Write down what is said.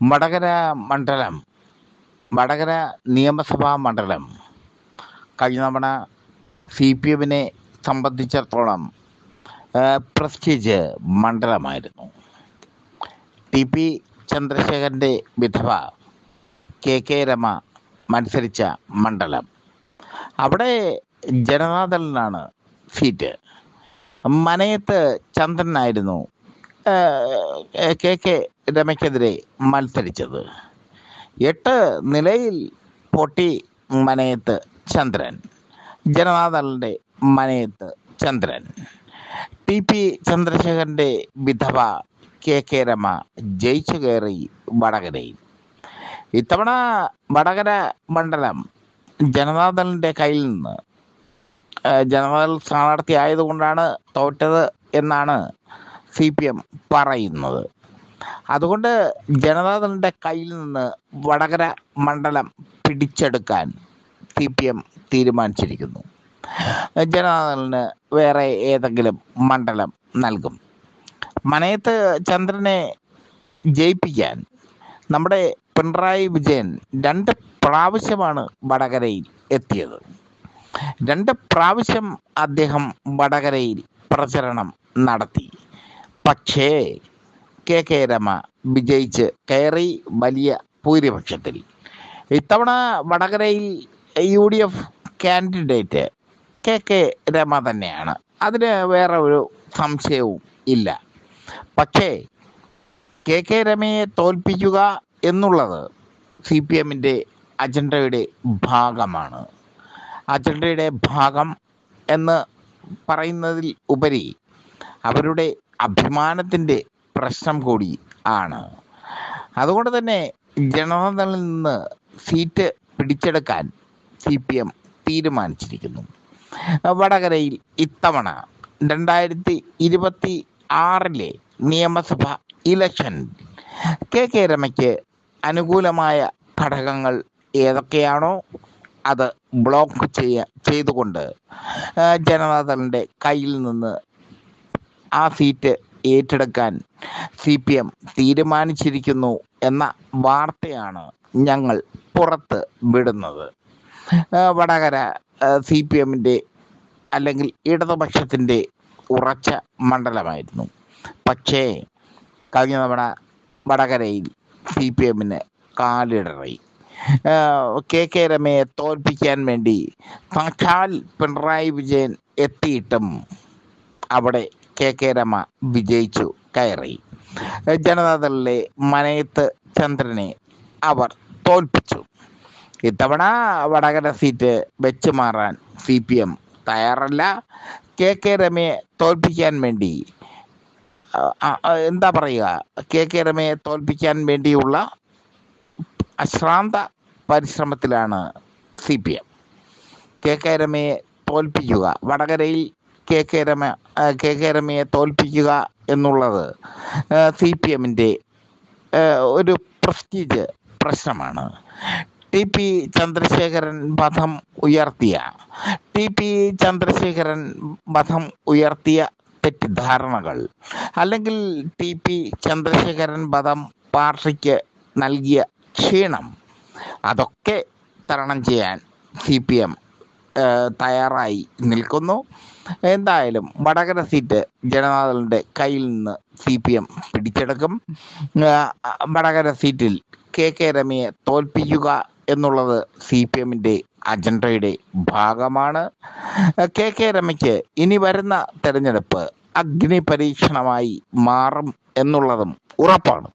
വടകര മണ്ഡലം വടകര നിയമസഭാ മണ്ഡലം കഴിഞ്ഞ തവണ CPM-നെ സംബന്ധിച്ചിടത്തോളം പ്രസ്റ്റീജ് മണ്ഡലമായിരുന്നു. TP ചന്ദ്രശേഖരൻ്റെ വിധവ KK രമ മത്സരിച്ച മണ്ഡലം. അവിടെ ജനതാദളിനാണ് സീറ്റ്. മനയത്ത് ചന്ദ്രനായിരുന്നു KK രമയ്ക്കെതിരെ മത്സരിച്ചത്. 8 നിലയിൽ പൊട്ടി മനയത്ത് ചന്ദ്രൻ. ജനതാദളിൻ്റെ മനയത്ത് ചന്ദ്രൻ. TP ചന്ദ്രശേഖരൻ്റെ വിധവ KK രമ ജയിച്ചു കയറി വടകരയിൽ. ഇത്തവണ വടകര മണ്ഡലം ജനതാദളിൻ്റെ കയ്യിൽ നിന്ന് ജനതാദൾ സ്ഥാനാർത്ഥി ആയതുകൊണ്ടാണ് തോറ്റത് എന്നാണ് CPM പറയുന്നത്. അതുകൊണ്ട് ജനതാദളിൻ്റെ കയ്യിൽ നിന്ന് വടകര മണ്ഡലം പിടിച്ചെടുക്കാൻ CPM തീരുമാനിച്ചിരിക്കുന്നു. ജനതാദളിന് വേറെ ഏതെങ്കിലും മണ്ഡലം നൽകും. മനയത്ത് ചന്ദ്രനെ ജയിപ്പിക്കാൻ നമ്മുടെ പിണറായി വിജയൻ 2 പ്രാവശ്യമാണ് വടകരയിൽ എത്തിയത്. 2 പ്രാവശ്യം അദ്ദേഹം വടകരയിൽ പ്രചരണം നടത്തി. പക്ഷേ KK രമ വിജയിച്ച് കയറി വലിയ ഭൂരിപക്ഷത്തിൽ. ഇത്തവണ വടകരയിൽ UDF കാൻഡിഡേറ്റ് KK രമ തന്നെയാണ്. അതിന് വേറെ ഒരു സംശയവും ഇല്ല. പക്ഷേ KK രമയെ തോൽപ്പിക്കുക എന്നുള്ളത് CPM-ൻ്റെ അജണ്ടയുടെ ഭാഗമാണ്. അജണ്ടയുടെ ഭാഗം എന്ന് പറയുന്നതിൽ ഉപരി അവരുടെ അഭിമാനത്തിൻ്റെ പ്രശ്നം കൂടി ആണ്. അതുകൊണ്ട് തന്നെ ജനതാദളിൽ നിന്ന് സീറ്റ് പിടിച്ചെടുക്കാൻ CPM തീരുമാനിച്ചിരിക്കുന്നു. വടകരയിൽ ഇത്തവണ 2026 നിയമസഭ ഇലക്ഷൻ KK രമയ്ക്ക് അനുകൂലമായ ഘടകങ്ങൾ ഏതൊക്കെയാണോ അത് ബ്ലോക്ക് ചെയ്തുകൊണ്ട് ജനതാദളിൻ്റെ കയ്യിൽ നിന്ന് ആ സീറ്റ് ഏറ്റെടുക്കാൻ CPM തീരുമാനിച്ചിരിക്കുന്നു എന്ന വാർത്തയാണ് ഞങ്ങൾ പുറത്ത് വിടുന്നത്. വടകര CPM-ൻ്റെ അല്ലെങ്കിൽ ഇടതുപക്ഷത്തിൻ്റെ ഉറച്ച മണ്ഡലമായിരുന്നു. പക്ഷേ കഴിഞ്ഞ തവണ വടകരയിൽ CPM-ന് കാലിടറി. KK രമയെ തോൽപ്പിക്കാൻ വേണ്ടി സാക്ഷാൽ പിണറായി വിജയൻ എത്തിയിട്ടും അവിടെ KK രമ വിജയിച്ചു കയറി. ജനതാദളിലെ മനയത്ത് ചന്ദ്രനെ അവർ തോൽപ്പിച്ചു. ഇത്തവണ വടകര സീറ്റ് വെച്ച് മാറാൻ CPM തയ്യാറല്ല. KK രമയെ തോൽപ്പിക്കാൻ വേണ്ടി എന്താ പറയുക, KK രമയെ തോൽപ്പിക്കാൻ വേണ്ടിയുള്ള അശ്രാന്ത പരിശ്രമത്തിലാണ് CPM. KK രമയെ തോൽപ്പിക്കുക, വടകരയിൽ KK രമയെ തോൽപ്പിക്കുക എന്നുള്ളത് CPM-ൻ്റെ ഒരു പ്രസ്റ്റീജ് പ്രശ്നമാണ്. TP ചന്ദ്രശേഖരൻ വധം ഉയർത്തിയ തെറ്റിദ്ധാരണകൾ അല്ലെങ്കിൽ TP ചന്ദ്രശേഖരൻ വധം പാർട്ടിക്ക് നൽകിയ ക്ഷീണം, അതൊക്കെ തരണം ചെയ്യാൻ CPM തയ്യാറായി നിൽക്കുന്നു. എന്തായാലും വടകര സീറ്റ് ജനതാദളിൻ്റെ കയ്യിൽ നിന്ന് CPM പിടിച്ചെടുക്കും. വടകര സീറ്റിൽ KK രമയെ തോൽപ്പിക്കുക എന്നുള്ളത് CPM-ൻ്റെ അജണ്ടയുടെ ഭാഗമാണ്. KK രമയ്ക്ക് ഇനി വരുന്ന തെരഞ്ഞെടുപ്പ് അഗ്നി പരീക്ഷണമായി മാറും എന്നുള്ളതും ഉറപ്പാണ്.